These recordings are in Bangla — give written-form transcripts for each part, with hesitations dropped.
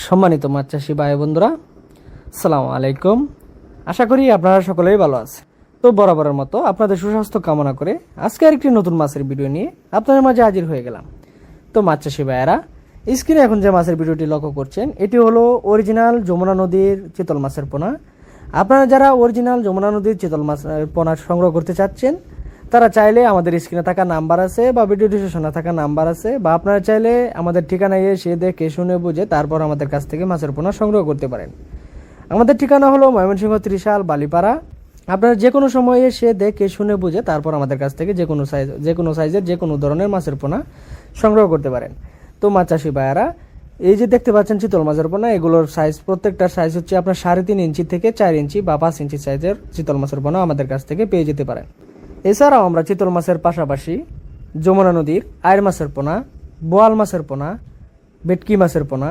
সম্মানিত মাছ চাষি ভাই বন্ধুরা, আসসালামু আলাইকুম। আশা করি আপনারা সকলেই ভালো আছে। তো বরাবরের মতো আপনাদের সুস্বাস্থ্য কামনা করে আজকে আরেকটি নতুন মাছের ভিডিও নিয়ে আপনাদের মাঝে হাজির হয়ে গেলাম। তো মাছ চাষি ভাইয়েরা, স্ক্রিনে এখন যে মাছের ভিডিওটি লক্ষ্য করছেন এটি হলো অরিজিনাল যমুনা নদীর চিতল মাছের পোনা। আপনারা যারা অরিজিনাল যমুনা নদীর চিতল মাছের পোনা সংগ্রহ করতে চাচ্ছেন তারা চাইলে আমাদের স্ক্রিনে থাকা নাম্বার আছে বা ভিডিও ডিসক্রিপশনে থাকা নাম্বার আছে, বা আপনারা চাইলে আমাদের ঠিকানায় এসে দেখে শুনে বুঝে তারপর আমাদের কাছ থেকে মাছের পোনা সংগ্রহ করতে পারেন। আমাদের ঠিকানা হলো ময়মনসিংহ ত্রিশাল বালিপাড়া। আপনারা যে কোনো সময় এসে দেখে শুনে বুঝে তারপর আমাদের কাছ থেকে যে কোনো সাইজের যে কোনো ধরনের মাছের পোনা সংগ্রহ করতে পারেন। তো মাছ চাষি ভাইয়ারা, এই যে দেখতে পাচ্ছেন চিতল মাছের পোনা, এগুলোর সাইজ প্রত্যেকটার সাইজ হচ্ছে আপনার 3.5 ইঞ্চি থেকে 4 ইঞ্চি বা 5 ইঞ্চি সাইজের চিতল মাছের পোনা আমাদের কাছ থেকে পেয়ে যেতে পারেন। এছাড়াও আমরা চিতল মাছের পাশাপাশি যমুনা নদীর আয়ের মাছের পোনা, বোয়াল মাছের পোনা, ভেটকি মাছের পোনা,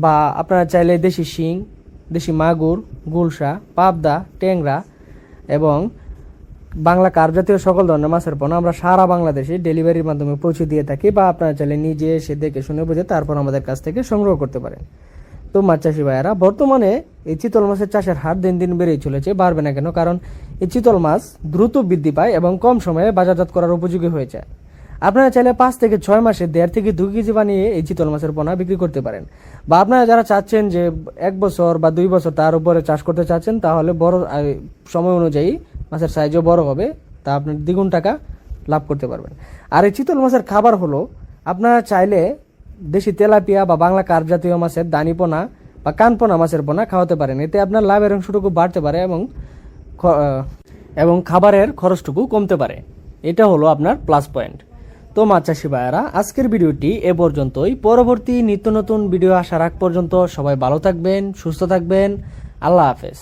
বা আপনারা চাইলে দেশি শিং, দেশি মাগুর, গুলশা, পাবদা, ট্যাংরা এবং বাংলা কার্প জাতীয় সকল ধরনের মাছের পোনা আমরা সারা বাংলাদেশে ডেলিভারির মাধ্যমে পৌঁছে দিয়ে থাকি, বা আপনারা চাইলে নিজে এসে দেখে শুনে বুঝে তারপর আমাদের কাছ থেকে সংগ্রহ করতে পারেন। তো মাছ চাষি ভাইয়েরা, বর্তমানে এই চিতল মাছের চাষের হার দিন দিন বেড়েই চলেছে, বাড়বে না কেন? কারণ এই চিতল মাছ দ্রুত বৃদ্ধি পায় এবং কম সময়ে বাজারজাত করার উপযোগী হয়ে যায়। আপনারা চাইলে 5 থেকে 6 মাসে 1.5 থেকে 2 কেজি বানিয়ে এই চিতল মাছের পোনা বিক্রি করতে পারেন। বা আপনারা যারা চাচ্ছেন যে 1 বছর বা 2 বছর তার উপরে চাষ করতে চাচ্ছেন, তাহলে বড় সময় অনুযায়ী মাছের সাইজও বড় হবে, তা আপনি দ্বিগুণ টাকা লাভ করতে পারবেন। আর এই চিতল মাছের খাবার হলো, আপনারা চাইলে দেশি তেলাপিয়া বা বাংলা কার্প জাতীয় মাছের দানিপোনা বা কানপোনা মাছের পোনা খাওয়াতে পারেন। এতে আপনার লাভের অংশটুকু বাড়তে পারে এবং খাবারের খরচটুকু কমতে পারে। এটা হলো আপনার প্লাস পয়েন্ট। তো মাছ চাষি ভাইয়ারা, আজকের ভিডিওটি এ পর্যন্তই। পরবর্তী নিত্য নতুন ভিডিও আসার আগ পর্যন্ত সবাই ভালো থাকবেন, সুস্থ থাকবেন। আল্লাহ হাফেজ।